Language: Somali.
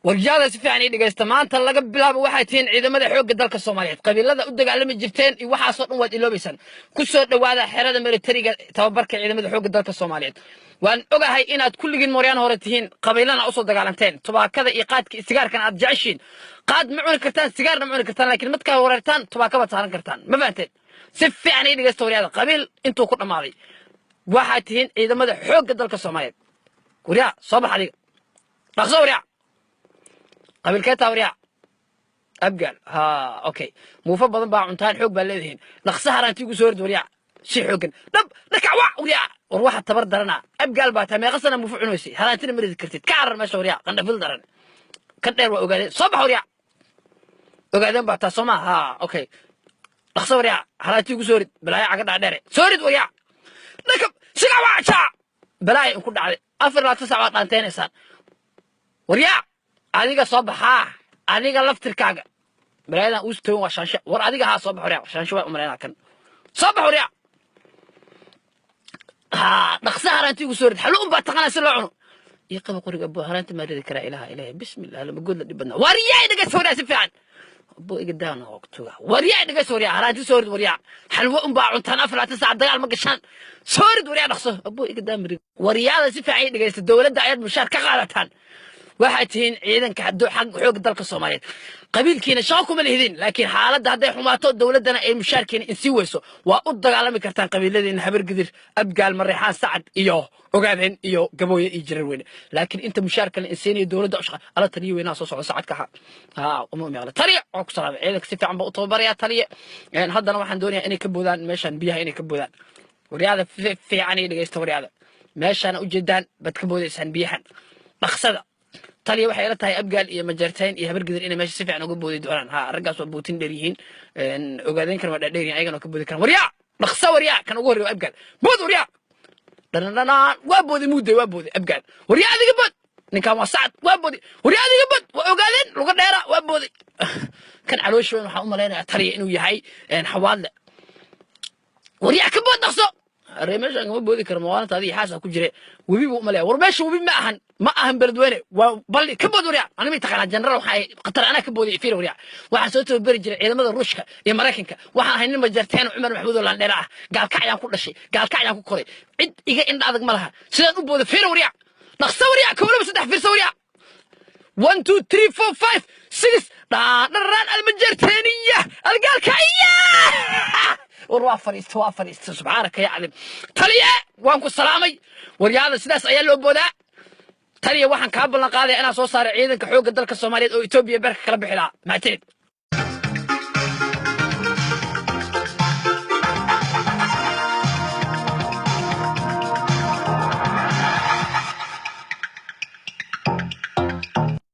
warjaada si fiican ii dhageysta maanta laga bilaabo waxay tihiin ciidamada xoogga dalka Soomaaliyeed qabiilada u dagaalami jirteen iyo waxa soo dhan waad iloobaysan ku soo dhawaada xerada militariga tababarka ciidamada xoogga dalka Soomaaliyeed waan ogahay inaad kulligiin Mooriyaan hore tihiin qabiilana u soo dagaalanteen tubaakada iyo qaadka sigaarkan aad jeceshiin qaad ma cuni kartaan sigaarna ma cuni kartaan laakiin madka wareertaan tubaakaba saaran kartaan ma fahanteen si fiican ii dhageysta waryaada qabiil intuu ku dhamaaday waxay tihiin ciidamada xoogga dalka Soomaaliyeed wariyaa soo bax adiga dhaqso wariyaa قبل كده وريع أبقال ها أوكي مو فضل بقى عنتان حق بالذين نخسها رانتيجو سورد وريع شي حقن نب نكع وريع وروح التبرد درنا أبقال بقى تما غسنا مفعول نسي هرانتين مريض كرتيت كعر ما وريع قلنا في الدرن كنير وقاعدين صبح وريع وقاعدين بقى تصمع ها أوكي نخسها وريع هرانتيجو سورد بلاي عقد عداري سورد وريع نكب سلع وعشا بلاي نكون على أفر لا تسعة قانتين إنسان وريع adiga soo baxaa adiga laftirkaaga baraayada u stoo waa shaansha war adiga ha soo baxo riyaa shaansha waa umaleena kan soo baxo riyaa ha dhaqsa harantigu soo rid xalu ba taqana si loo cuno iyo qaba qoriga boo haranta ma ridi kara ilaaha bismillah lama god la dibadna wariyaa idaga soo rid si fiican boo iga daana waqtiga wariyaa idaga soo rid haranti soo rid wariyaa xalwa um baa cuntaan afar laata saac dagaal ma gashaan soo rid wariyaa dhaqso boo iga daamri wariyaada si fiican dhageysta dawladda ayad mushaar ka qaadataan waxay tihiin ciidanka xaq xoog dalka Soomaaliyeed qabiilkiina shaqo ma leedin laakiin xaaladda haday xumaato dawladana ay mushaarkiina in si weyso waa u dagaalami kartaan qabiiladeen habar gidir abgaal mareexaan sacad iyo ogaadeen iyo gabooye iyo jirar weyn laakiin inta mushaarka la insiiniyo dawladda shaqo ala taliyo weynaa soo socda sacadka ha uma meeqla taliya oo ku salaamay ciidanka si fiican baa u tababaraya taliya haddana waxaan doonayaa inay ka boodaan meeshan biyaha inay ka boodaan wariyada fiican ay dhageysto wariyada meeshan u jeedaan bad ka boodaysan biyahan dhaqsada taliya waxay la tahay abgaal iyo majarteen iyo habar gidir inay meesha si fiican uga boodi doonaan ha ragaas waa bootin dheer yihiin ogaadeen kan waa dheer yihiin ayagana ka boodi karaan wariyaa dhaqsa wariyaa kan ugu horeeyo abgaal bood wariyaa dhanana waa boodi muuday waa boodi abgaal wariyaa adiga bood ninkan waa sacad waa boodi wariyaa adiga bood waa ogaadeen luga dheera waa boodi kan caloosh weyn waxa u maleynayaa taliya inuu yahay xawaadle wariyaa ka bood dhaqso reemeesha ma boodi karo maalinta adii xaasa ku jire wabi buu malay war meesha wabi ma ahan beledweyne waa bal ka bood wariya aniga ma taqaan general waxay qatar ana ka boodi fiir wariya waxa soo tababari jiray ciidamada Ruushka iyo Mareykanka waxa haynin majarteen Umar Maxmuud oo Landheera ah gaalka ayaan ku dhashay gaalka ayaan ku koray cid iga indha adag ma laha sidaan u boodo fiir wariya dhaqso wariya kowlaba saddex fiirso wariya 1 2 3 4 5 6 dharaan almajarteeniya algaalka وروح فريست سبحانك يا علم تليه وانكو سلامي ورياضة سداس أيا لو بودا تليه وحن كابلنا قاضي أنا صو صار عيدن كحوق الدلك الصومالية أو إثيوبيا برك كلب حلا معترف